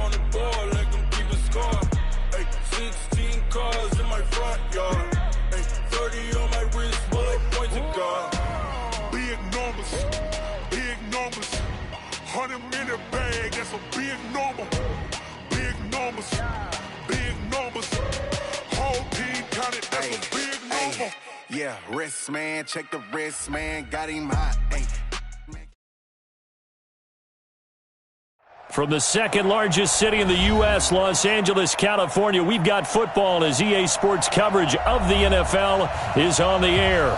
on the board, let them keep a score. Ay, 16 cars in my front yard. Ay, 30 on my wrist, bullet points of God. Big numbers, big numbers. 100-minute bag, that's a big number. Big numbers, big numbers. Whole team counted, that's a big number. Yeah, wrist man, check the wrist man, got him hot. Ay. From the second largest city in the U.S., Los Angeles, California, we've got football as EA Sports coverage of the NFL is on the air.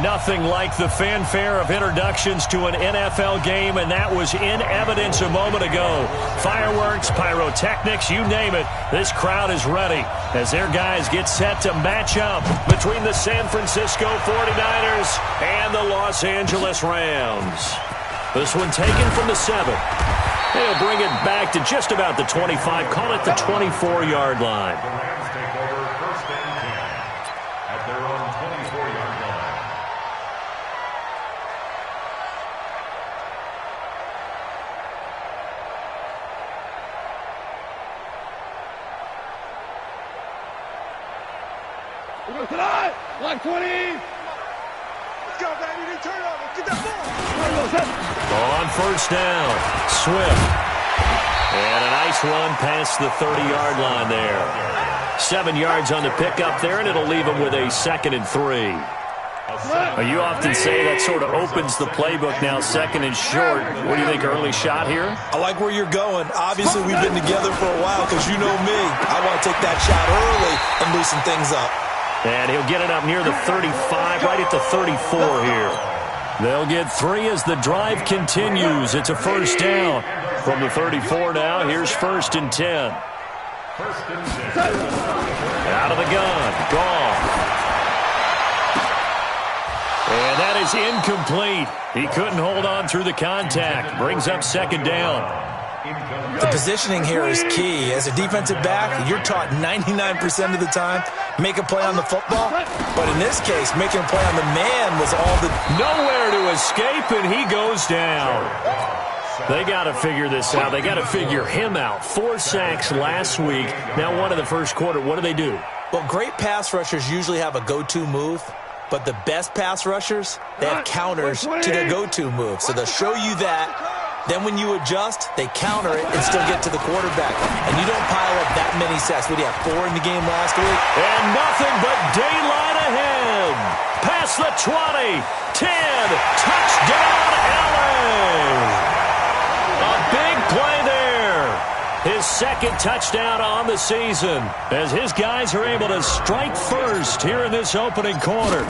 Nothing like the fanfare of introductions to an NFL game, and that was in evidence a moment ago. Fireworks, pyrotechnics, you name it, this crowd is ready as their guys get set to match up between the San Francisco 49ers and the Los Angeles Rams. This one taken from the 7. They'll bring it back to just about the 25, call it the 24-yard line. The Rams take over first and 10 at their own 24-yard line. Like 20. Let's go, baby. They turn over. Get that ball. On first down, Swift. And a nice run past the 30-yard line there. 7 yards on the pickup there, and it'll leave him with a 2nd and 3. You often say that sort of opens the playbook now, 2nd and short. What do you think, early shot here? I like where you're going. Obviously, we've been together for a while because you know me. I want to take that shot early and loosen things up. And he'll get it up near the 35, right at the 34 here. They'll get 3 as the drive continues. It's a first down. From the 34 now, here's 1st and 10. Out of the gun, gone. And that is incomplete. He couldn't hold on through the contact. Brings up 2nd down. The positioning here is key. As a defensive back, you're taught 99% of the time, make a play on the football. But in this case, making a play on the man was all the... Nowhere to escape, and he goes down. They got to figure this out. They got to figure him out. 4 sacks last week. Now 1 in the first quarter. What do they do? Well, great pass rushers usually have a go-to move. But the best pass rushers, they have counters to their go-to move. So they'll show you that. Then when you adjust, they counter it and still get to the quarterback. And you don't pile up that many sacks. What do you have, 4 in the game last week? And nothing but daylight ahead. Past the 20, 10, touchdown LA. A big play there. His 2nd touchdown on the season as his guys are able to strike first here in this opening quarter.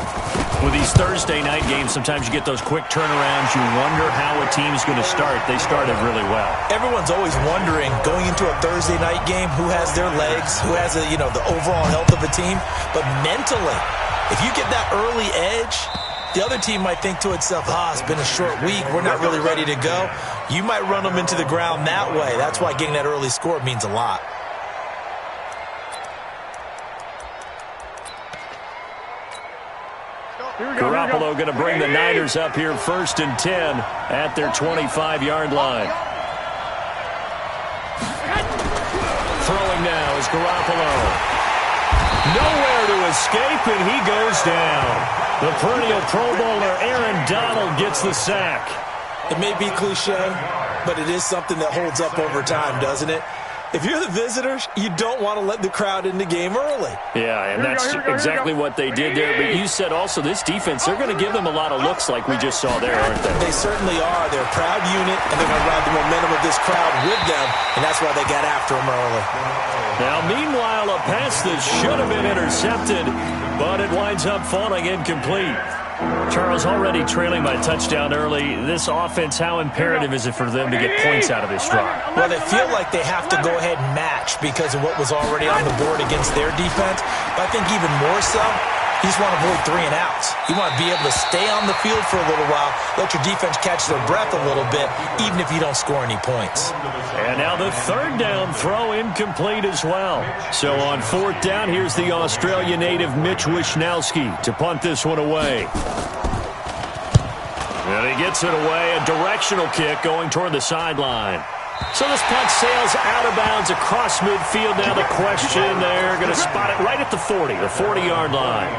With these Thursday night games, sometimes you get those quick turnarounds. You wonder how a team's going to start. They started really well. Everyone's always wondering, going into a Thursday night game, who has their legs, who has the overall health of a team. But mentally, if you get that early edge, the other team might think to itself, it's been a short week. We're not really ready to go. You might run them into the ground that way. That's why getting that early score means a lot. Garoppolo going to bring the Niners up here 1st and 10 at their 25-yard line. Throwing now is Garoppolo. Nowhere to escape, and he goes down. The perennial Pro Bowler Aaron Donald gets the sack. It may be cliche, but it is something that holds up over time, doesn't it? If you're the visitors, you don't want to let the crowd in the game early. Yeah, and that's exactly what they did there. But you said also this defense, they're going to give them a lot of looks like we just saw there, aren't they? They certainly are. They're a proud unit, and they're going to ride the momentum of this crowd with them, and that's why they got after them early. Now, meanwhile, a pass that should have been intercepted, but it winds up falling incomplete. Charles, already trailing by touchdown early. This offense, how imperative is it for them to get points out of this drive? Well, they feel like they have to go ahead and match because of what was already on the board against their defense. But I think even more so, you just want to avoid 3 and outs. You want to be able to stay on the field for a little while, let your defense catch their breath a little bit, even if you don't score any points. And now the 3rd down throw incomplete as well. So on 4th down, here's the Australia native Mitch Wishnowsky to punt this one away. And he gets it away, a directional kick going toward the sideline. So this punt sails out of bounds across midfield. Now the question, they're going to spot it right at the 40, the 40-yard line.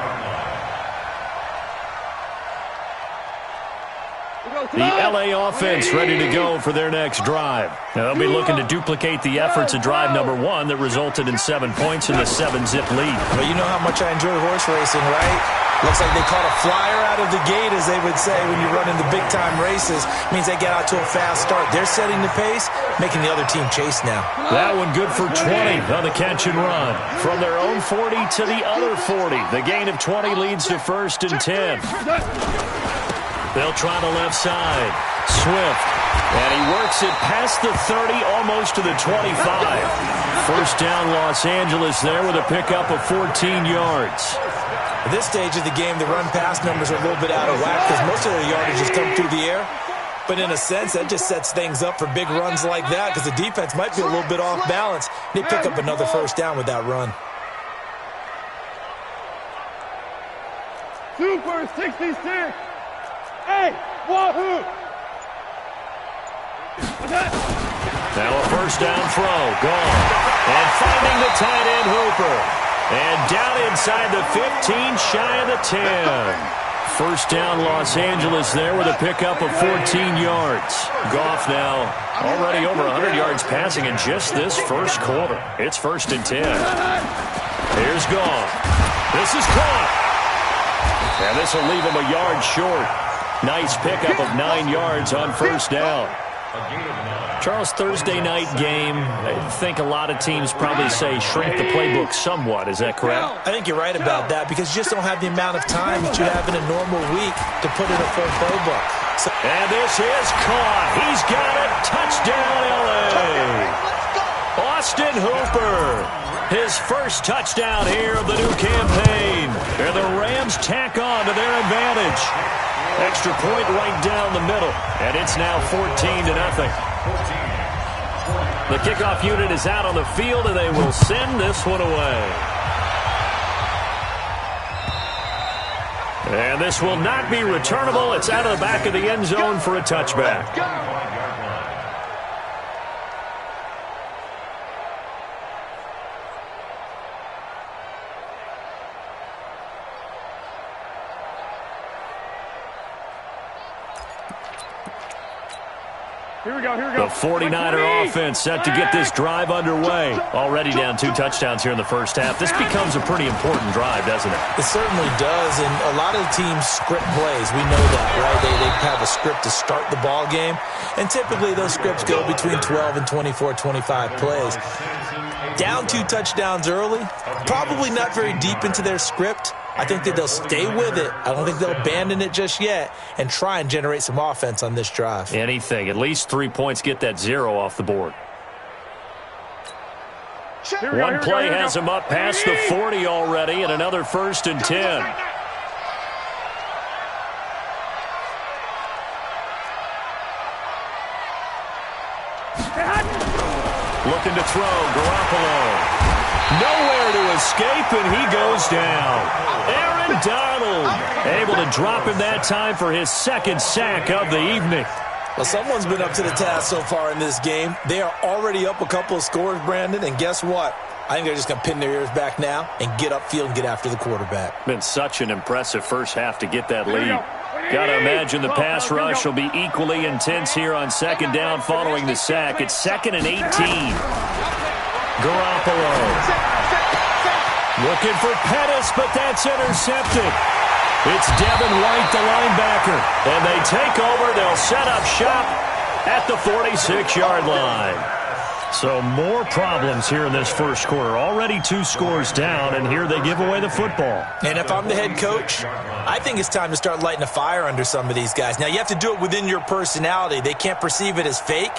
The L.A. offense ready to go for their next drive. Now, they'll be looking to duplicate the efforts of drive number 1 that resulted in 7 points in the 7-zip lead. Well, you know how much I enjoy horse racing, right? Looks like they caught a flyer out of the gate, as they would say, when you run into big-time races. Means they get out to a fast start. They're setting the pace, making the other team chase now. That one good for 20 on the catch and run. From their own 40 to the other 40. The gain of 20 leads to 1st and 10. They'll try the left side. Swift. And he works it past the 30, almost to the 25. First down, Los Angeles there with a pickup of 14 yards. At this stage of the game, the run-pass numbers are a little bit out of whack because most of their yardage has come through the air. But in a sense, that just sets things up for big runs like that because the defense might be a little bit off balance. They pick up another first down with that run. Super 66. Hey, wahoo! Now a first down throw, gone. And finding the tight end Hooper. And down inside the 15, shy of the 10. First down Los Angeles there with a pickup of 14 yards. Goff now already over 100 yards passing in just this first quarter. It's 1st and 10. Here's Goff. This is caught. And this will leave him a yard short. Nice pickup of 9 yards on first down. Charles, Thursday night game, I think a lot of teams probably say shrink the playbook somewhat. Is that correct? I think you're right about that because you just don't have the amount of time that you have in a normal week to put in a full playbook. So and this is caught. He's got it. Touchdown, L.A. Austin Hooper. His first touchdown here of the new campaign. And the Rams tack on to their advantage. Extra point right down the middle. And it's now 14-0. The kickoff unit is out on the field, and they will send this one away. And this will not be returnable. It's out of the back of the end zone for a touchback. Here we go. The 49er offense set to get this drive underway. Already down 2 touchdowns here in the first half. This becomes a pretty important drive, doesn't it? It certainly does, and a lot of the teams script plays. We know that, right? They have a script to start the ball game, and typically those scripts go between 12 and 24, 25 plays. Down 2 touchdowns early, probably not very deep into their script. I think that they'll stay with it. I don't think they'll abandon it just yet and try and generate some offense on this drive. Anything. At least 3 points, get that 0 off the board. One play has him up past the 40 already, and another 1st and 10. Looking to throw, Garoppolo. Nowhere to escape, and he goes down. Aaron Donald able to drop him that time for his 2nd sack of the evening. Well, someone's been up to the task so far in this game. They are already up a couple of scores, Brandon, and guess what? I think they're just going to pin their ears back now and get upfield and get after the quarterback. Been such an impressive first half to get that lead. Got to imagine the pass rush will be equally intense here on 2nd down following the sack. It's 2nd and 18. Garoppolo. Looking for Pettis, but that's intercepted. It's Devin White, the linebacker. And they take over. They'll set up shop at the 46-yard line. So more problems here in this first quarter. Already 2 scores down, and here they give away the football. And if I'm the head coach, I think it's time to start lighting a fire under some of these guys. Now, you have to do it within your personality. They can't perceive it as fake.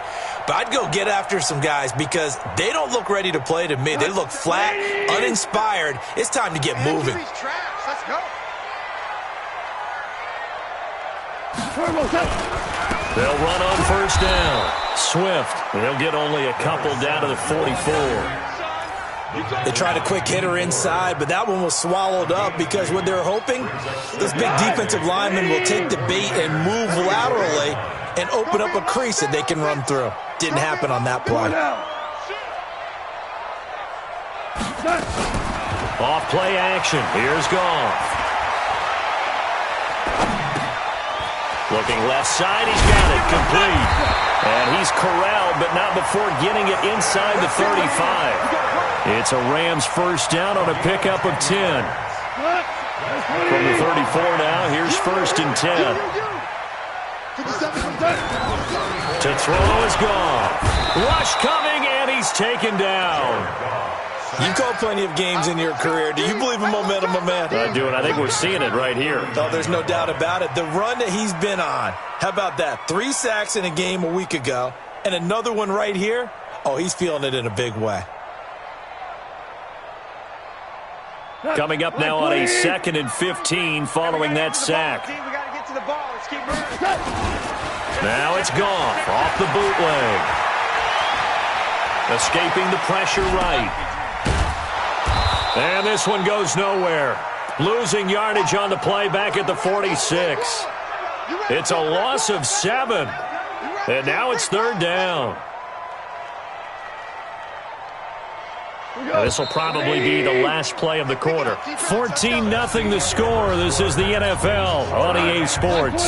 But I'd go get after some guys because they don't look ready to play to me. They look flat, uninspired. It's time to get moving. Let's go. They'll run on first down. Swift. They'll get only a couple down to the 44. They tried a quick hitter inside, but that one was swallowed up because what they're hoping, those big defensive linemen will take the bait and move laterally and open up a crease that they can run through. Didn't happen on that play. Off play action. Here's Goff. Looking left side. He's got it. Complete. And he's corralled, but not before getting it inside the 35. It's a Rams first down on a pickup of 10. From the 34 now, here's 1st and 10. To throw is Goff. Rush coming, and he's taken down. You've called plenty of games in your career. Do you believe in momentum, my man? I do, and I think we're seeing it right here. Oh, there's no doubt about it. The run that he's been on. How about that? 3 sacks in a game a week ago, and another one right here. Oh, he's feeling it in a big way. Coming up now on a 2nd and 15 following that sack. Now it's Goff off the bootleg. Escaping the pressure right. And this one goes nowhere. Losing yardage on the play back at the 46. It's a loss of 7. And now it's 3rd down. This will probably be the last play of the quarter. 14-0 the score. This is the NFL on EA Sports.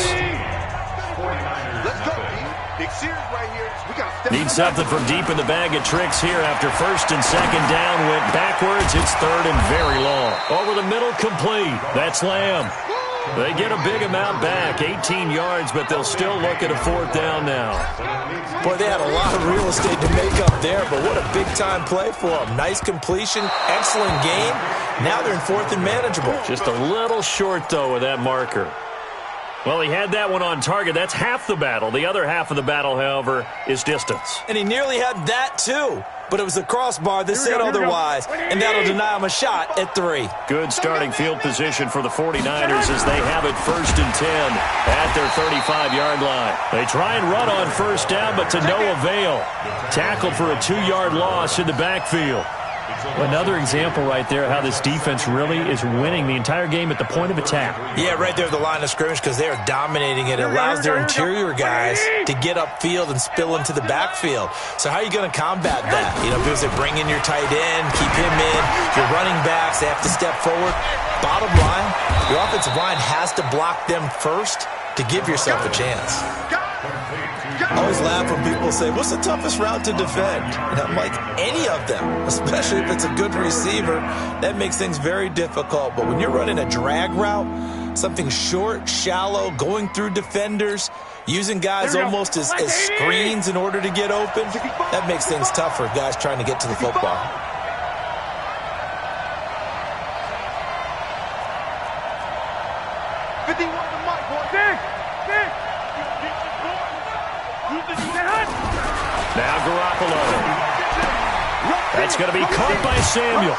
Need something from deep in the bag of tricks here after 1st and 2nd down. Went backwards. It's 3rd and very long. Over the middle, complete. That's Lamb. They get a big amount back, 18 yards, but they'll still look at a 4th down now. Boy, they had a lot of real estate to make up there, but what a big-time play for them. Nice completion, excellent game. Now they're in 4th and manageable. Just a little short, though, with that marker. Well, he had that one on target. That's half the battle. The other half of the battle, however, is distance. And he nearly had that, too. But it was the crossbar that said otherwise, and that'll deny him a shot at 3. Good starting field position for the 49ers as they have it 1st and 10 at their 35-yard line. They try and run on 1st down, but to no avail. Tackled for a 2-yard loss in the backfield. Another example right there how this defense really is winning the entire game at the point of attack. Yeah, right there at the line of scrimmage because they are dominating it. It allows their interior guys to get upfield and spill into the backfield. So how are you going to combat that? You know, because they bring in your tight end, keep him in, your running backs, they have to step forward. Bottom line, your offensive line has to block them first to give yourself a chance. I always laugh when people say, what's the toughest route to defend? And I'm like, any of them, especially if it's a good receiver. That makes things very difficult. But when you're running a drag route, something short, shallow, going through defenders, using guys almost as screens in order to get open, that makes things tough for guys trying to get to the football. Now Garoppolo. That's going to be caught by Samuel.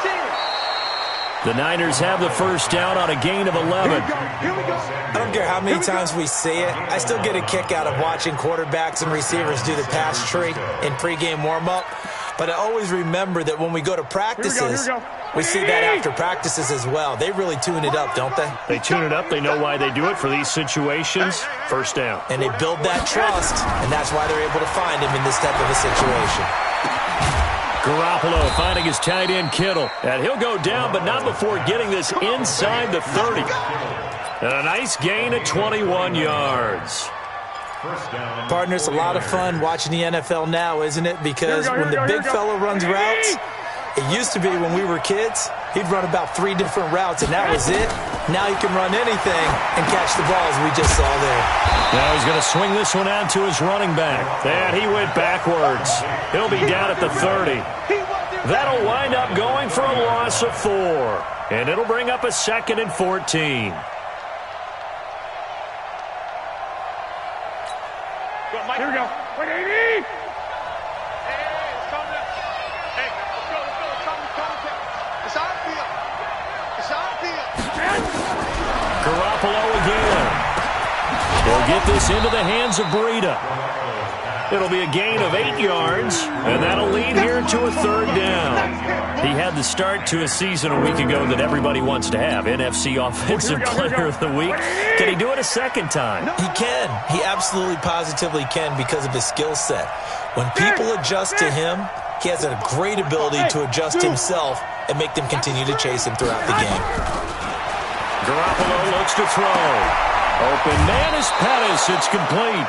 The Niners have the 1st down on a gain of 11. I don't care how many times we see it. I still get a kick out of watching quarterbacks and receivers do the pass tree in pregame warm-up. But I always remember that when we go to practices, we see that after practices as well. They really tune it up, don't they? They tune it up. They know why they do it for these situations. 1st down. And they build that trust, and that's why they're able to find him in this type of a situation. Garoppolo finding his tight end Kittle. And he'll go down, but not before getting this inside the 30. And a nice gain of 21 yards. Partner, it's a lot of fun watching the NFL now, isn't it? Because when the big fella runs routes, it used to be when we were kids, he'd run about 3 different routes, and that was it. Now he can run anything and catch the ball, as we just saw there. Now he's going to swing this one out to his running back. And he went backwards. He'll be down at the 30. That'll wind up going for a loss of 4. And it'll bring up a 2nd and 14. Here we go. 180. Hey, let's go. Hey, let's go. It's on field. It's on field. Garoppolo again. He'll get this into the hands of Breida. It'll be a gain of 8 yards, and that'll lead here to a third down. He had the start to a season a week ago that everybody wants to have, NFC Offensive Player of the Week. Can he do it a second time? He can. He absolutely positively can because of his skill set. When people adjust to him, he has a great ability to adjust himself and make them continue to chase him throughout the game. Garoppolo looks to throw. Open man is Pettis. It's complete.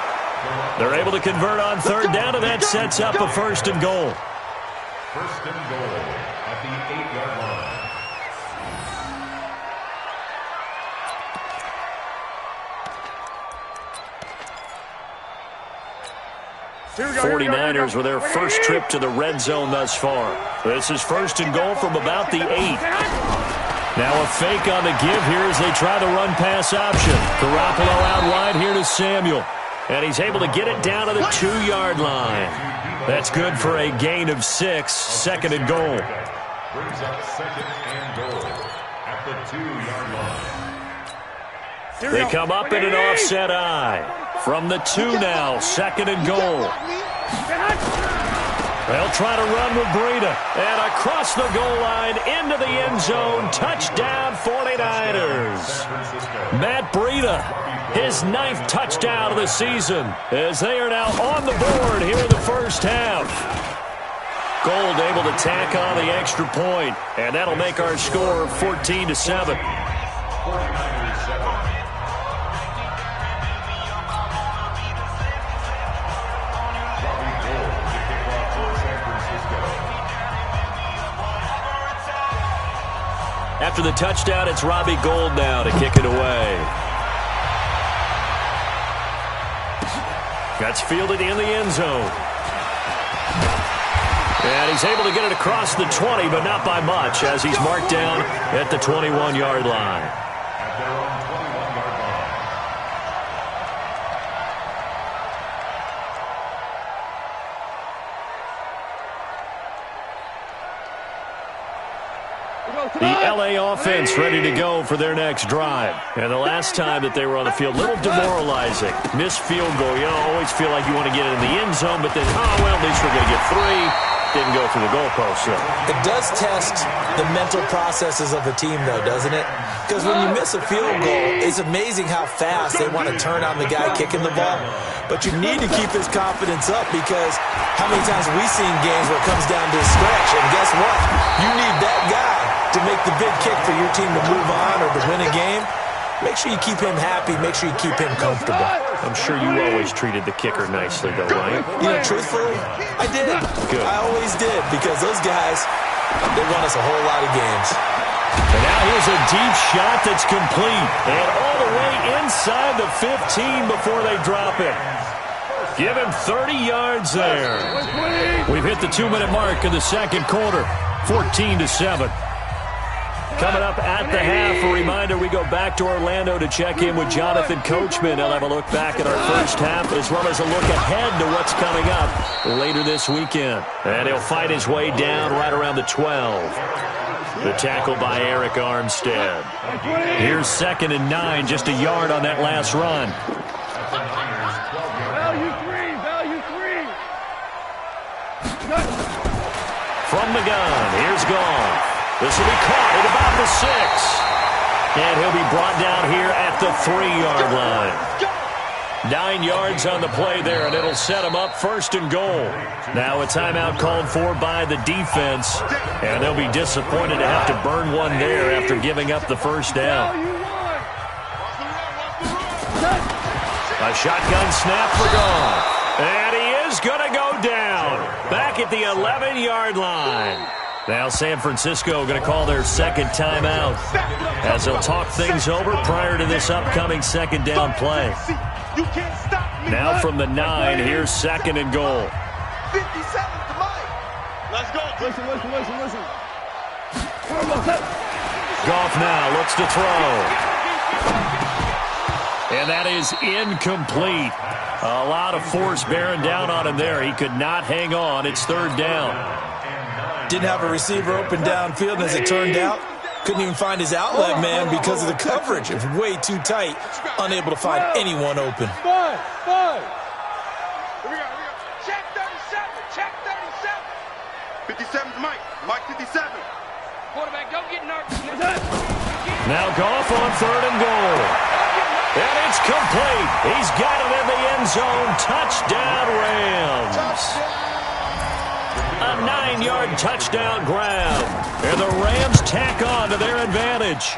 They're able to convert on third down, and that sets up a first and goal. First and goal at the 8-yard line. 49ers with their first trip to the red zone thus far. This is first and goal from about the 8. Now a fake on the give here as they try the run-pass option. Garoppolo out wide here to Samuel. And he's able to get it down to the 2-yard line. That's good for a gain of 6, second and goal. Brings up second and goal at the 2-yard line. They come up in an offset eye. From the 2 now, second and goal. They'll try to run with Breida. And across the goal line, into the end zone. Touchdown, 49ers. Matt Breida, his 9th touchdown of the season, as they are now on the board here in the first half. Gold able to tack on the extra point, and that'll make our score 14-7. 49ers 7. After the touchdown, it's Robbie Gould now to kick it away. That's fielded in the end zone. And he's able to get it across the 20, but not by much, as he's marked down at the 21-yard line. At their own 21-yard line. The LA offense ready to go for their next drive. And the last time that they were on the field, a little demoralizing. Missed field goal. You always feel like you want to get it in the end zone, but then, well, at least we're going to get 3. Didn't go through the goalpost, though. It does test the mental processes of a team, though, doesn't it? Because when you miss a field goal, it's amazing how fast they want to turn on the guy kicking the ball. But you need to keep his confidence up, because how many times have we seen games where it comes down to a stretch, and guess what? You need that guy to make the big kick for your team to move on or to win a game. Make sure you keep him happy. Make sure you keep him comfortable. I'm sure you always treated the kicker nicely, though, right? You know, truthfully, I did. Good. I always did, because those guys, they won us a whole lot of games. And now here's a deep shot that's complete. And all the way inside the 15 before they drop it. Give him 30 yards there. We've hit the 2-minute mark in the second quarter. 14-7. Coming up at the half, a reminder, we go back to Orlando to check in with Jonathan Coachman. He'll have a look back at our first half, as well as a look ahead to what's coming up later this weekend. And he'll fight his way down right around the 12. The tackle by Eric Armstead. Here's second and 9, just a yard on that last run. Value three. From the gun, here's Goff. This will be caught at about the 6. And he'll be brought down here at the 3-yard line. 9 yards on the play there, and it'll set him up first and goal. Now a timeout called for by the defense, and they'll be disappointed to have to burn one there after giving up the first down. A shotgun snap for Goff. And he is going to go down back at the 11-yard line. Now San Francisco going to call their second timeout as they'll talk things over prior to this upcoming second down play. Now from the 9, here's second and goal. 57 to Mike. Let's go. Listen. Goff now looks to throw. And that is incomplete. A lot of force bearing down on him there. He could not hang on. It's third down. Didn't have a receiver open downfield, and as it turned out, couldn't even find his outlet man because of the coverage. It was way too tight, unable to find anyone open. 57's Mike. Mike 57. Quarterback, don't get nervous. Now Goff on 3rd and goal. And it's complete. He's got it in the end zone. Touchdown, Rams. A 9-yard touchdown grab. And the Rams tack on to their advantage.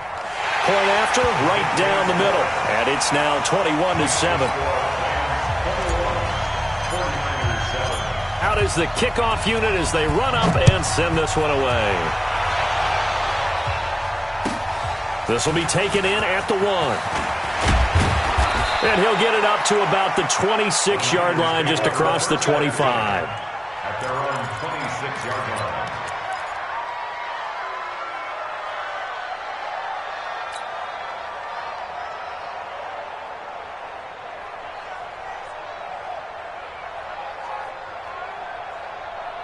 Point after, right down the middle. And it's now 21-7. Out is the kickoff unit as they run up and send this one away. This will be taken in at the 1. And he'll get it up to about the 26-yard line, just across the 25. At their own 26-yard line.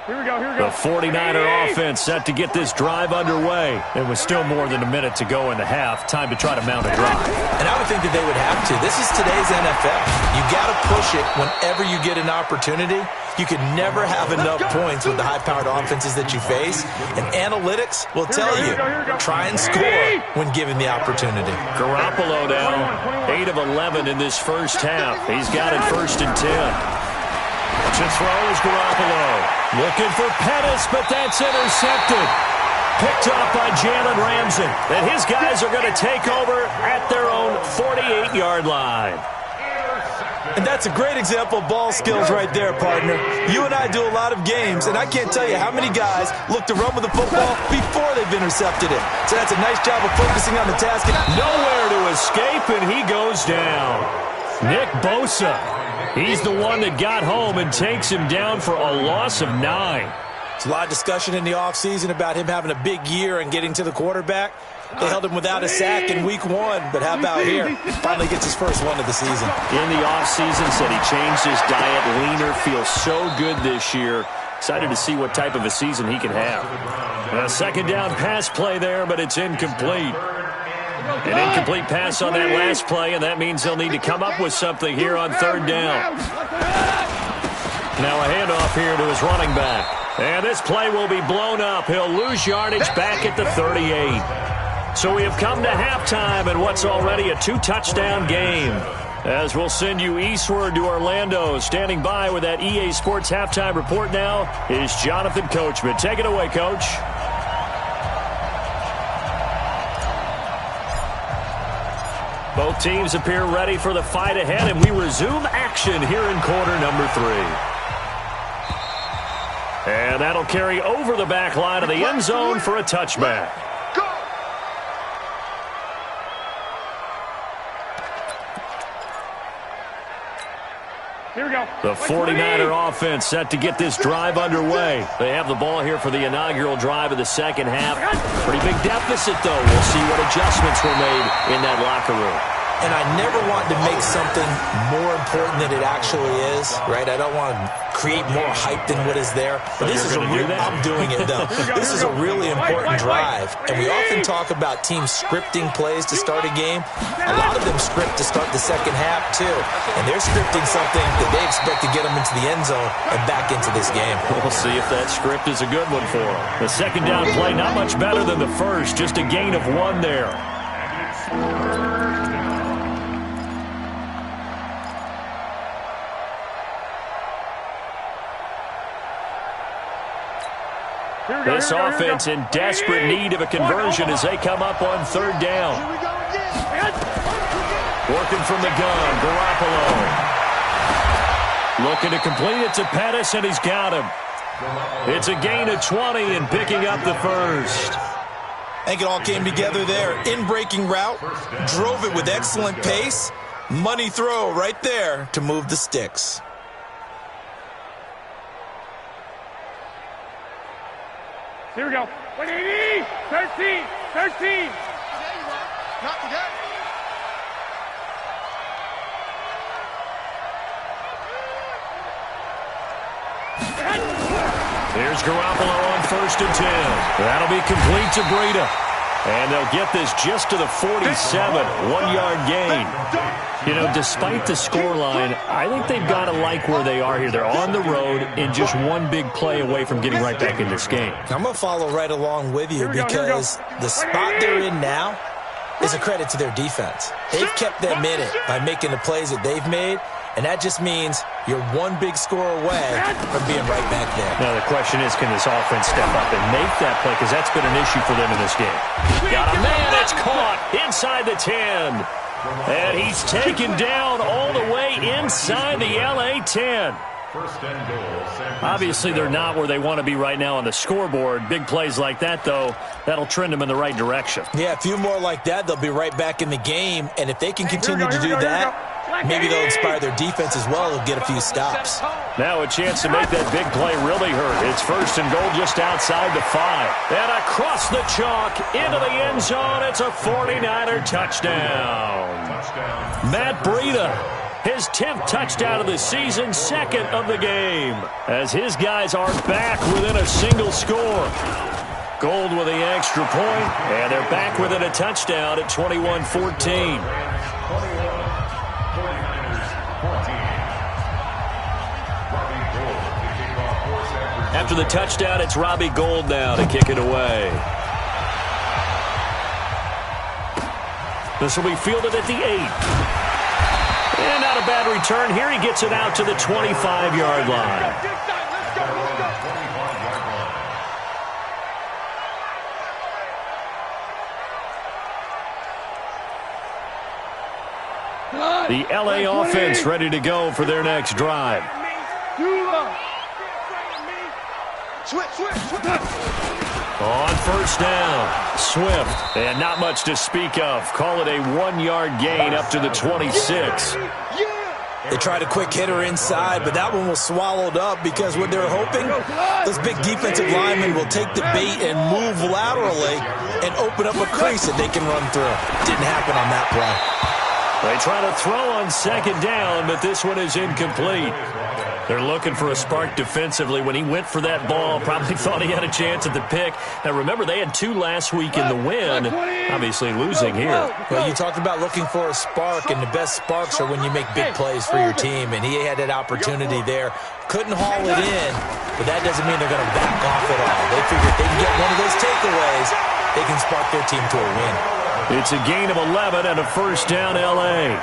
Here we go, here we go. The 49er offense set to get this drive underway. And with still more than a minute to go in the half, time to try to mount a drive. And I would think that they would have to. This is today's NFL. You got to push it whenever you get an opportunity. You can never have enough points with the high-powered offenses that you face. And analytics will tell you, try and score when given the opportunity. Garoppolo now, 8 of 11 in this first half. He's got it 1st and 10. To throw is Garoppolo. Looking for Pettis, but that's intercepted. Picked off by Jalen Ramsey. And his guys are going to take over at their own 48-yard line. And that's a great example of ball skills right there, partner. You and I do a lot of games, and I can't tell you how many guys look to run with the football before they've intercepted it. So that's a nice job of focusing on the task. Nowhere to escape, and he goes down. Nick Bosa. He's the one that got home and takes him down for a loss of 9. There's a lot of discussion in the offseason about him having a big year and getting to the quarterback. They held him without a sack in week 1, but how about here? Finally gets his first one of the season. In the offseason, said he changed his diet, leaner, feels so good this year. Excited to see what type of a season he can have. A second down pass play there, but it's incomplete. An incomplete pass on that last play, and that means they'll need to come up with something here on 3rd down. Now a handoff here to his running back. And this play will be blown up. He'll lose yardage back at the 38. So we have come to halftime in what's already a 2-touchdown game. As we'll send you eastward to Orlando. Standing by with that EA Sports halftime report now is Jonathan Coachman. Take it away, Coach. Both teams appear ready for the fight ahead, and we resume action here in quarter number 3. And that'll carry over the back line of the end zone for a touchback. Here we go. The 49er offense set to get this drive underway. They have the ball here for the inaugural drive of the second half. Pretty big deficit, though. We'll see what adjustments were made in that locker room. And I never want to make something more important than it actually is, right? I don't want to create more hype than what is there. But this is I'm doing it, though. This is a really important drive. And we often talk about teams scripting plays to start a game. A lot of them script to start the second half, too. And they're scripting something that they expect to get them into the end zone and back into this game. We'll see if that script is a good one for them. The second down play, not much better than the first. Just a gain of 1 there. This offense in desperate need of a conversion as they come up on 3rd down. Working from the gun, Garoppolo. Looking to complete it to Pettis, and he's got him. It's a gain of 20 and picking up the first. I think it all came together there. In-breaking route, drove it with excellent pace. Money throw right there to move the sticks. Here we go. 180, 13, 13. Not today. Here's Garoppolo on 1st and 10. That'll be complete to Breida. And they'll get this just to the 47, 1-yard gain. You know, despite the scoreline, I think they've got to like where they are here. They're on the road and just one big play away from getting right back in this game. I'm going to follow right along with you because the spot they're in now is a credit to their defense. They've kept them in it by making the plays that they've made, and that just means you're one big score away from being right back there. Now, the question is, can this offense step up and make that play? Because that's been an issue for them in this game. Got a man, it's caught inside the 10. And he's taken down all the way inside the LA 10. First and goal. Obviously, they're not where they want to be right now on the scoreboard. Big plays like that, though, that'll trend them in the right direction. Yeah, a few more like that, they'll be right back in the game. And if they can continue to do that, maybe they'll inspire their defense as well. They'll get a few stops. Now a chance to make that big play really hurt. It's first and goal just outside the 5. And across the chalk into the end zone. It's a 49er touchdown. Matt Breida, his 10th touchdown of the season, second of the game, as his guys are back within a single score. Gold with the extra point, and they're back within a touchdown at 21-14. After the touchdown, it's Robbie Gould now to kick it away. This will be fielded at the 8. And not a bad return here. He gets it out to the 25-yard line. The LA offense ready to go for their next drive. On first down, Swift, and not much to speak of. Call it a 1-yard gain up to the 26. They tried a quick hitter inside, but that one was swallowed up because what they're hoping, those big defensive linemen will take the bait and move laterally and open up a crease that they can run through. Didn't happen on that play. They try to throw on second down, but this one is incomplete. They're looking for a spark defensively. When he went for that ball, probably thought he had a chance at the pick. Now, remember, they had 2 last week in the win, obviously losing here. Well, you talked about looking for a spark, and the best sparks are when you make big plays for your team, and he had that opportunity there. Couldn't haul it in, but that doesn't mean they're going to back off at all. They figure if they can get one of those takeaways, they can spark their team to a win. It's a gain of 11 and a first down, L.A.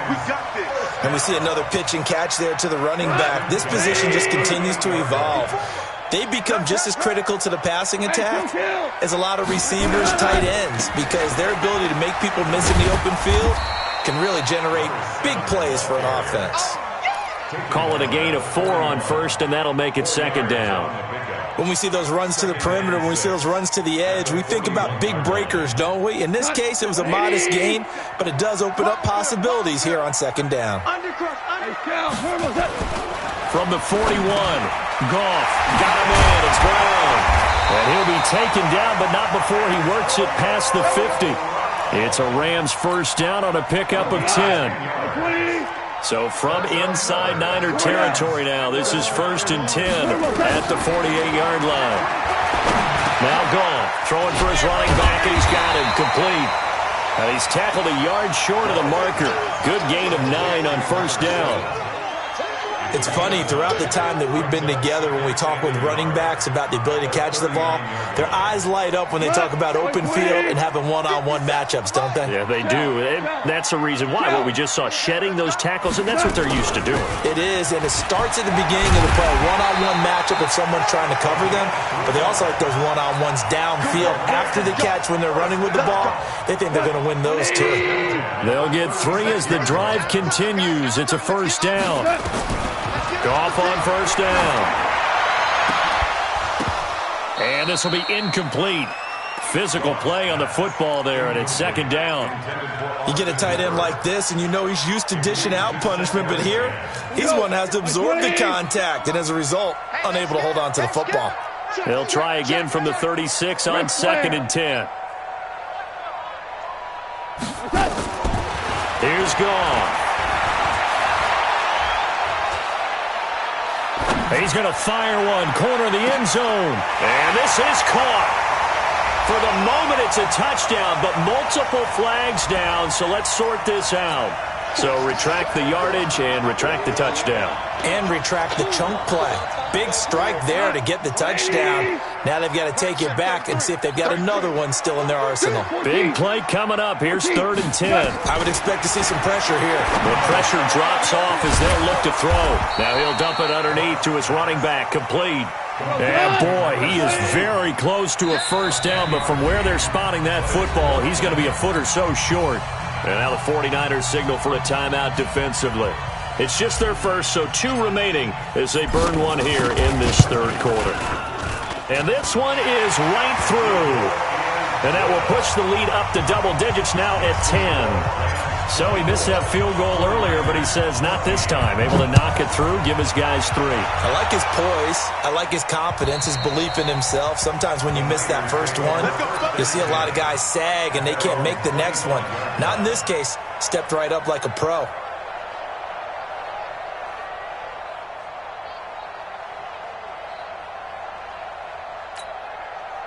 And we see another pitch and catch there to the running back. This position just continues to evolve. They've become just as critical to the passing attack as a lot of receivers, tight ends, because their ability to make people miss in the open field can really generate big plays for an offense. Call it a gain of 4 on first, and that'll make it second down. When we see those runs to the perimeter, when we see those runs to the edge, we think about big breakers, don't we? In this case, it was a modest gain, but it does open up possibilities here on second down. From the 41, Goff got him in. It's Brown. And he'll be taken down, but not before he works it past the 50. It's a Rams first down on a pickup of 10. So from inside Niner territory now, this is first and 10 at the 48-yard line. Now Goff throwing for his running back, and he's got him complete. And he's tackled a yard short of the marker. Good gain of 9 on first down. It's funny, throughout the time that we've been together, when we talk with running backs about the ability to catch the ball, their eyes light up when they talk about open field and having one-on-one matchups, don't they? Yeah, they do. And that's the reason why. What we just saw, shedding those tackles, and that's what they're used to doing. It is, and it starts at the beginning of the play, one-on-one matchup if someone's trying to cover them, but they also like those one-on-ones downfield after the catch when they're running with the ball. They think they're going to win those too. They'll get 3 as the drive continues. It's a first down. Goff on first down. And this will be incomplete. Physical play on the football there, and it's second down. You get a tight end like this, and you know he's used to dishing out punishment, but here, he's one that has to absorb the contact, and as a result, unable to hold on to the football. They'll try again from the 36 on second and 10. Here's Goff. He's going to fire one, corner of the end zone. And this is caught. For the moment, it's a touchdown, but multiple flags down, so let's sort this out. So retract the yardage and retract the touchdown. And retract the chunk play. Big strike there to get the touchdown. Now they've got to take it back and see if they've got another one still in their arsenal. Big play coming up. Here's 3rd and 10. I would expect to see some pressure here. The pressure drops off as they'll look to throw. Now he'll dump it underneath to his running back. Complete. And boy, he is very close to a first down, but from where they're spotting that football, he's going to be a foot or so short. And now the 49ers signal for a timeout defensively. It's just their first, so 2 remaining as they burn one here in this 3rd quarter. And this one is right through. And that will push the lead up to double digits now at 10. So he missed that field goal earlier, but he says not this time. Able to knock it through, give his guys 3. I like his poise. I like his confidence, his belief in himself. Sometimes when you miss that first one, you see a lot of guys sag and they can't make the next one. Not in this case. Stepped right up like a pro.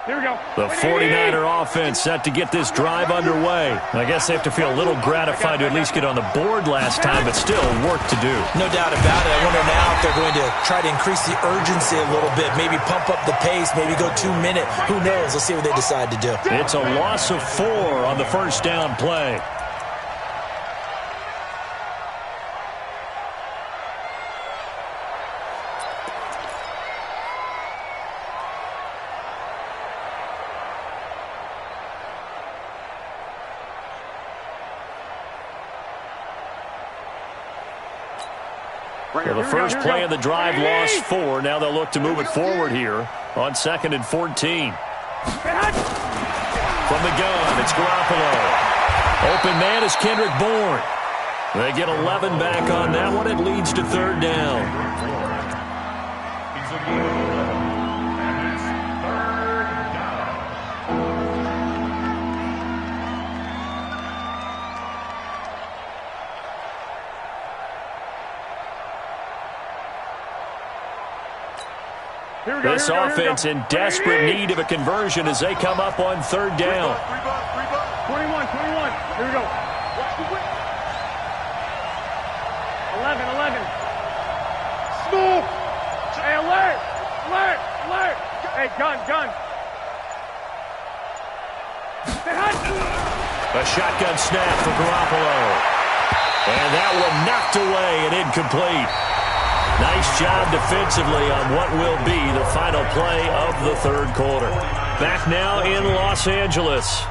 Here we go. The 49er offense set to get this drive underway. I guess they have to feel a little gratified to at least get on the board last time, but still work to do. No doubt about it. I wonder now if they're going to try to increase the urgency a little bit, maybe pump up the pace, maybe go 2-minute. Who knows? Let's see what they decide to do. It's a loss of 4 on the first down play. Well, the first play of the drive lost 4. Now they'll look to move it forward here on 2nd and 14. From the gun, it's Garoppolo. Open man is Kendrick Bourne. They get 11 back on that one. It leads to 3rd down. It's a game of 11, and it's 3rd down. This offense in desperate need of a conversion as they come up on 3rd down. 21. Here we go. 11. Smooth. Hey, alert. Hey, gun. A shotgun snap for Garoppolo. And that one knocked away and incomplete. Nice job defensively on what will be the final play of the 3rd quarter. Back now in Los Angeles.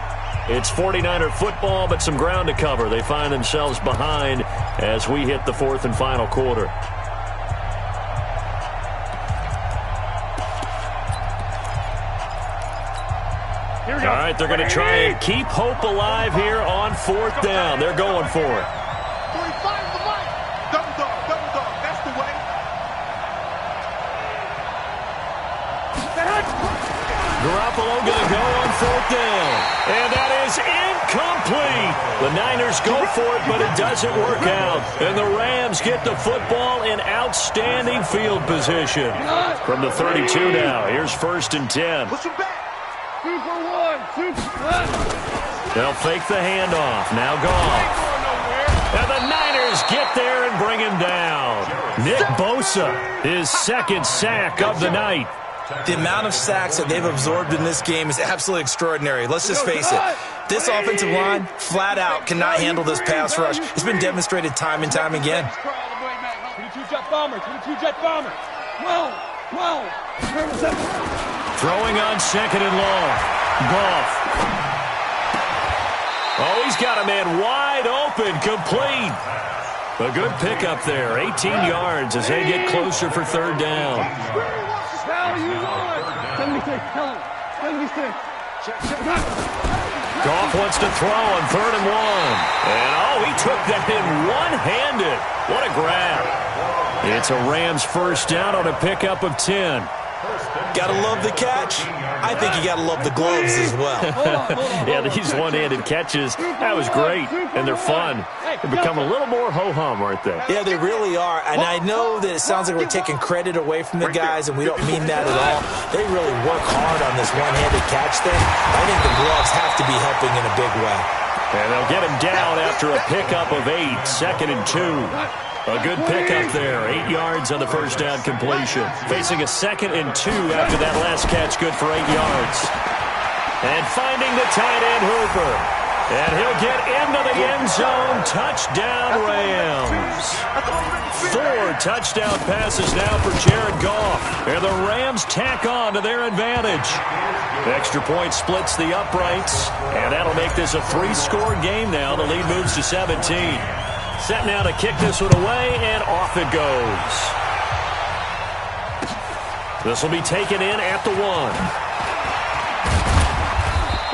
It's 49er football, but some ground to cover. They find themselves behind as we hit the 4th and final quarter. All right, they're going to try and keep hope alive here on 4th down. They're going for it. Garoppolo going to go on 4th down. And that is incomplete. The Niners go for it, but it doesn't work out. And the Rams get the football in outstanding field position. From the 32 now, here's 1st and 10. 2 for 1. 2 for 1. They'll fake the handoff. Now Goff. And the Niners get there and bring him down. Nick Bosa, his 2nd sack of the night. The amount of sacks that they've absorbed in this game is absolutely extraordinary. Let's just face it. This offensive line, flat out, cannot handle this pass rush. It's been demonstrated time and time again. 22-jet bomber. Whoa. Throwing on 2nd and long. Goff. Oh, he's got a man wide open, complete. A good pickup there, 18 yards as they get closer for 3rd down. Hell you want? 76, tell him. 76. Goff wants to throw on 3rd and 1. And, he took that in one-handed. What a grab. It's a Rams first down on a pickup of 10. Gotta love the catch. I think you gotta love the gloves as well. Yeah, these one-handed catches, that was great, and they're fun. They've become a little more ho-hum, aren't they? Yeah, they really are, and I know that it sounds like we're taking credit away from the guys, and we don't mean that at all. They really work hard on this one-handed catch thing. I think the gloves have to be helping in a big way. And they'll get him down after a pickup of 8, 2nd and 2. A good pickup there, 8 yards on the first down completion. Facing a 2nd and 2 after that last catch, good for 8 yards. And finding the tight end Hooper. And he'll get into the end zone. Touchdown, Rams. 4 touchdown passes now for Jared Goff. And the Rams tack on to their advantage. The extra point splits the uprights. And that'll make this a 3-score game now. The lead moves to 17. Set now to kick this one away, and off it goes. This will be taken in at the 1.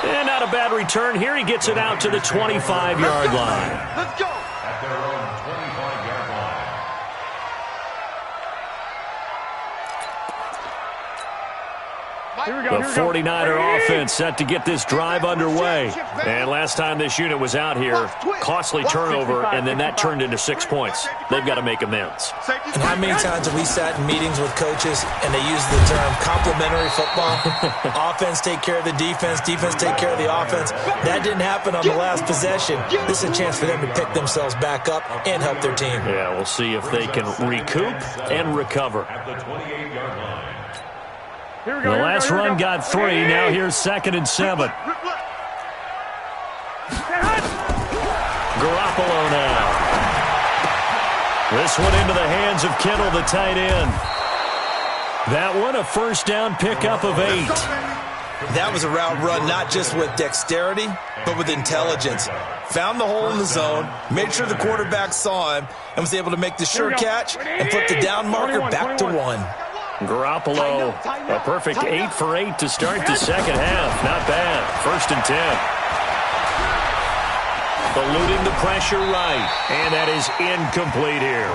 And not a bad return here. He gets it out to the 25-yard line. Let's go. At their own 25-yard line. The 49er offense set to get this drive underway. And last time this unit was out here, costly turnover, and then that turned into 6 points. They've got to make amends. And how many times have we sat in meetings with coaches and they use the term complementary football? Offense take care of the defense, defense take care of the offense. That didn't happen on the last possession. This is a chance for them to pick themselves back up and help their team. Yeah, we'll see if they can recoup and recover. At the 28-yard line. The last run got 3. Now here's 2nd and 7. Garoppolo now. This one into the hands of Kittle, the tight end. That one a first down pickup of 8. That was a route run not just with dexterity, but with intelligence. Found the hole in the zone, made sure the quarterback saw him, and was able to make the sure catch and put the down marker back to 1. Garoppolo, a perfect 8 for 8 to start the second half. Not bad. 1st and 10. Eluding the pressure right. And that is incomplete here.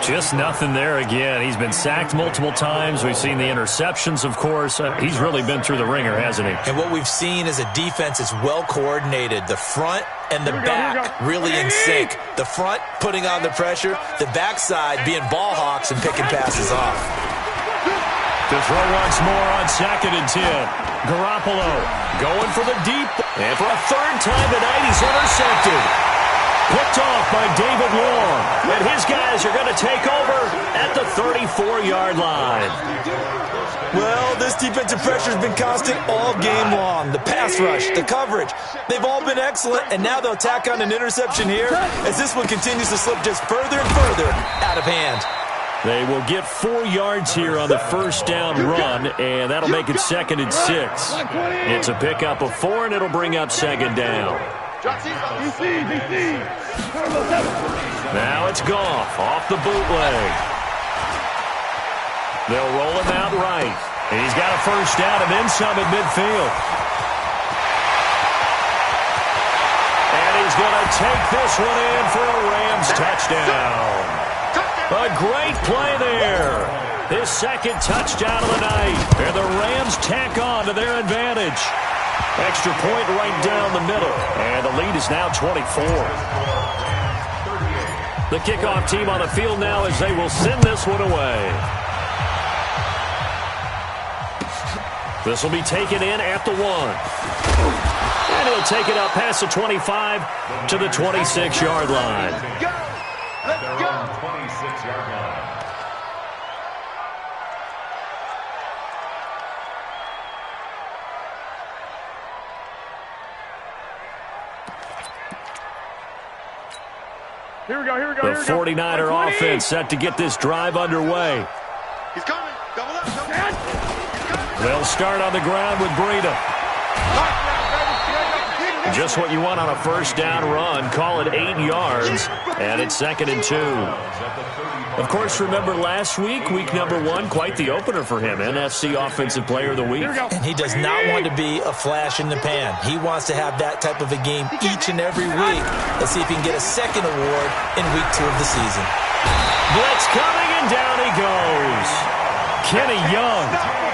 Just nothing there again. He's been sacked multiple times. We've seen the interceptions, of course. He's really been through the ringer, hasn't he? And what we've seen is a defense that's well coordinated. The front and the back really in sync. The front putting on the pressure. The backside being ball hawks and picking passes off. To throw once more on 2nd and 10. Garoppolo going for the deep. And for a 3rd time tonight, he's intercepted. Picked off by David Long. And his guys are going to take over at the 34-yard line. Well, this defensive pressure has been constant all game long. The pass rush, the coverage, they've all been excellent. And now they'll tack on an interception here as this one continues to slip just further and further out of hand. They will get 4 yards here on the first down run, and that'll make it 2nd and 6. It's a pickup of 4, and it'll bring up 2nd down. Now it's Goff off the bootleg. They'll roll him out right. And he's got a first down and then some at midfield. And he's going to take this one in for a Rams touchdown. A great play there. His 2nd touchdown of the night. And the Rams tack on to their advantage. Extra point right down the middle. And the lead is now 24. The kickoff team on the field now as they will send this one away. This will be taken in at the 1. And he'll take it up past the 25 to the 26-yard line. At their own 26-yard line. Here we go. The 49er offense set to get this drive underway. He's coming. Double up. They'll start on the ground with Breida. Just what you want on a first down run. Call it 8 yards, and it's 2nd and 2. Of course, remember last week, week number 1, quite the opener for him. NFC Offensive Player of the Week. And he does not want to be a flash in the pan. He wants to have that type of a game each and every week. Let's see if he can get a 2nd award in week 2 of the season. Blitz coming, and down he goes. Kenny Young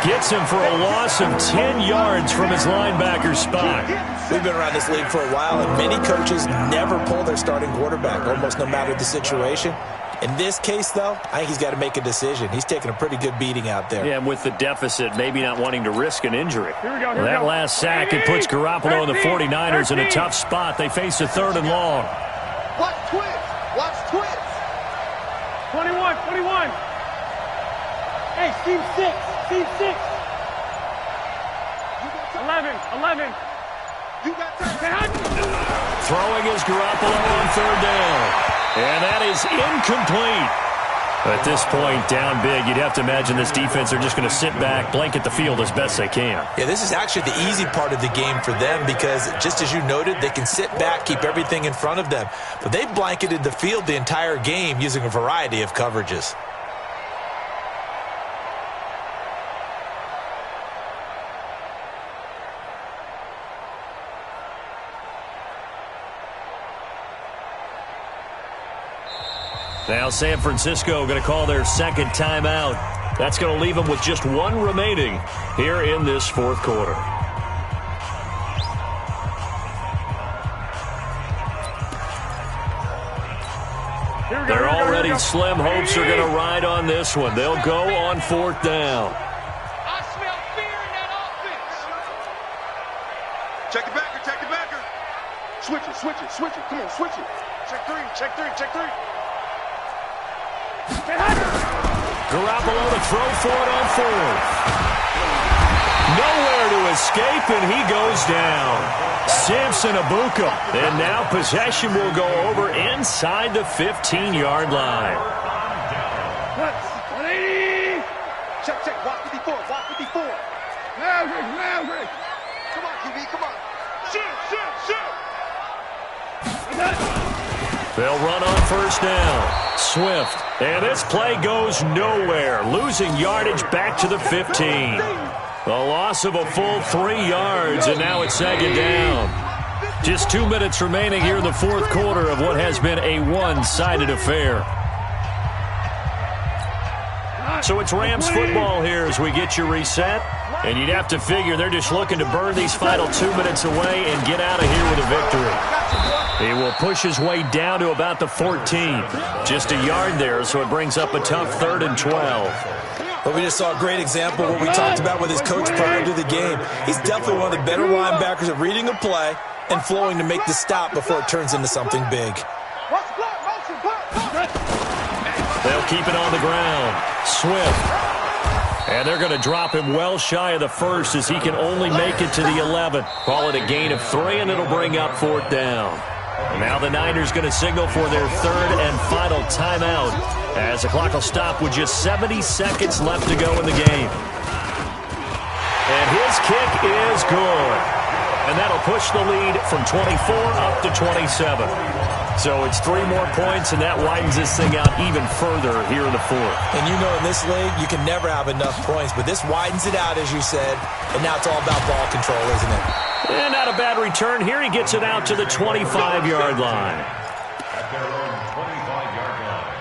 gets him for a loss of 10 yards from his linebacker spot. We've been around this league for a while, and many coaches never pull their starting quarterback, almost no matter the situation. In this case, though, I think he's got to make a decision. He's taking a pretty good beating out there. Yeah, and with the deficit, maybe not wanting to risk an injury. Here we go, That last sack, it puts Garoppolo and the 49ers in a tough spot. They face a 3rd and long. Watch twins. Watch twins. 21. Hey, team 6. Team 6. 11. You got time. Throwing is Garoppolo on 3rd down. And that is incomplete. At this point, down big, you'd have to imagine this defense are just going to sit back, blanket the field as best they can. Yeah, this is actually the easy part of the game for them because, just as you noted, they can sit back, keep everything in front of them. But they blanketed the field the entire game using a variety of coverages. Now San Francisco going to call their 2nd timeout. That's going to leave them with just 1 remaining here in this 4th quarter. Their already slim hopes are going to ride on this one. They'll go on 4th down. I smell fear in that offense. Check the backer. Switch it. Come on, switch it. Check three. Garoppolo to throw for it on 4th. Nowhere to escape, and he goes down. Samson Abuka. And now possession will go over inside the 15-yard line. 180. Check. Walk 54. Maverick. Come on, QB, come on. Shoot. They'll run on 1st down. Swift. And this play goes nowhere. Losing yardage back to the 15. The loss of a full 3 yards, and now it's 2nd down. Just 2 minutes remaining here in the 4th quarter of what has been a one-sided affair. So it's Rams football here as we get you reset. And you'd have to figure they're just looking to burn these final 2 minutes away and get out of here with a victory. He will push his way down to about the 14. Just a yard there, so it brings up a tough 3rd and 12. But we just saw a great example of what we talked about with his coach prior to the game. He's definitely one of the better linebackers at reading a play and flowing to make the stop before it turns into something big. They'll keep it on the ground. Swift. And they're going to drop him well shy of the 1st as he can only make it to the 11. Call it a gain of 3, and it'll bring up 4th down. And now the Niners going to signal for their 3rd and final timeout as the clock will stop with just 70 seconds left to go in the game. And his kick is good. And that'll push the lead from 24 up to 27. So it's 3 more points, and that widens this thing out even further here in the 4th. And you know in this league, you can never have enough points, but this widens it out, as you said, and now it's all about ball control, isn't it? And not a bad return here. He gets it out to the 25-yard line. At their own 25-yard line.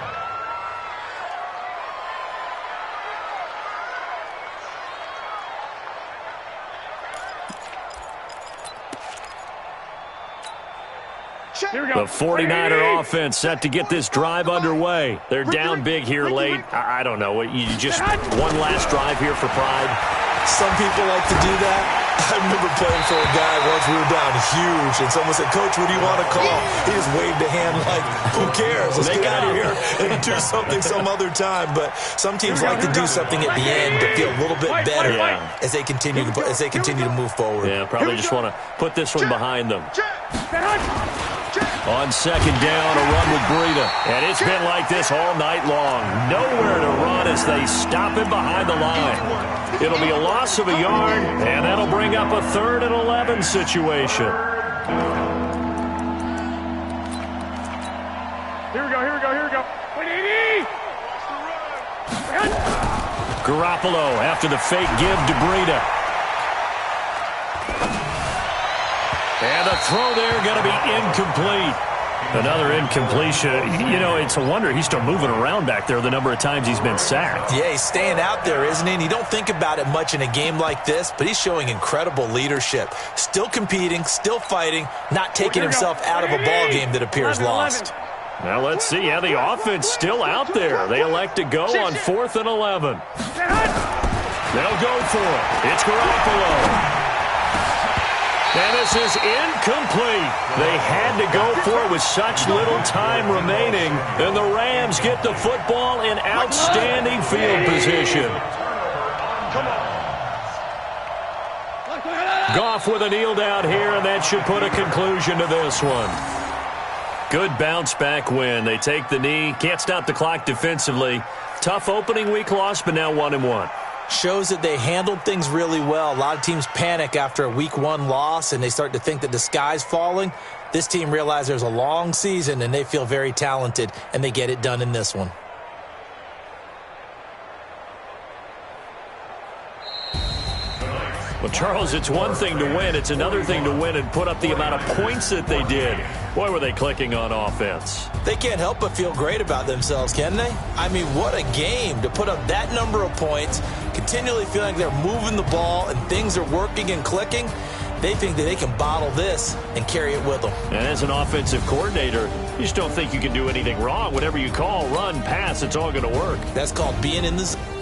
The 49er offense set to get this drive underway. They're down big here late. I don't know. You just one last drive here for pride. Some people like to do that. I remember playing for a guy once. We were down huge, and someone said, "Coach, what do you want to call?" He just waved a hand like, "Who cares? Let's get out of here and do something some other time." But some teams like to do something at the end to feel a little bit better as they continue to move forward. Yeah, probably just want to put this one behind them. On 2nd down, a run with Breida. And it's been like this all night long. Nowhere to run as they stop him behind the line. It'll be a loss of a yard, and that'll bring up a 3rd and 11 situation. Here we go. 180! Garoppolo after the fake give to Breida. And the throw there going to be incomplete. Another incompletion. You know, it's a wonder he's still moving around back there the number of times he's been sacked. Yeah, he's staying out there, isn't he? And you don't think about it much in a game like this, but he's showing incredible leadership. Still competing, still fighting, not taking himself out of a ball game that appears lost. Now let's see how the offense still out there. They elect to go on 4th and 11. They'll go for it. It's Garoppolo. And this is incomplete. They had to go for it with such little time remaining. And the Rams get the football in outstanding field position. Goff with a kneel down here, and that should put a conclusion to this one. Good bounce-back win. They take the knee. Can't stop the clock defensively. Tough opening week loss, but now 1-1. Shows that they handled things really well. A lot of teams panic after a week 1 loss, and they start to think that the sky's falling. This team realizes there's a long season, and they feel very talented, and they get it done in this one. Well, Charles, it's one thing to win. It's another thing to win and put up the amount of points that they did. Boy, were they clicking on offense. They can't help but feel great about themselves, can they? I mean, what a game to put up that number of points, continually feeling they're moving the ball and things are working and clicking. They think that they can bottle this and carry it with them. And as an offensive coordinator, you just don't think you can do anything wrong. Whatever you call, run, pass, it's all going to work. That's called being in the zone.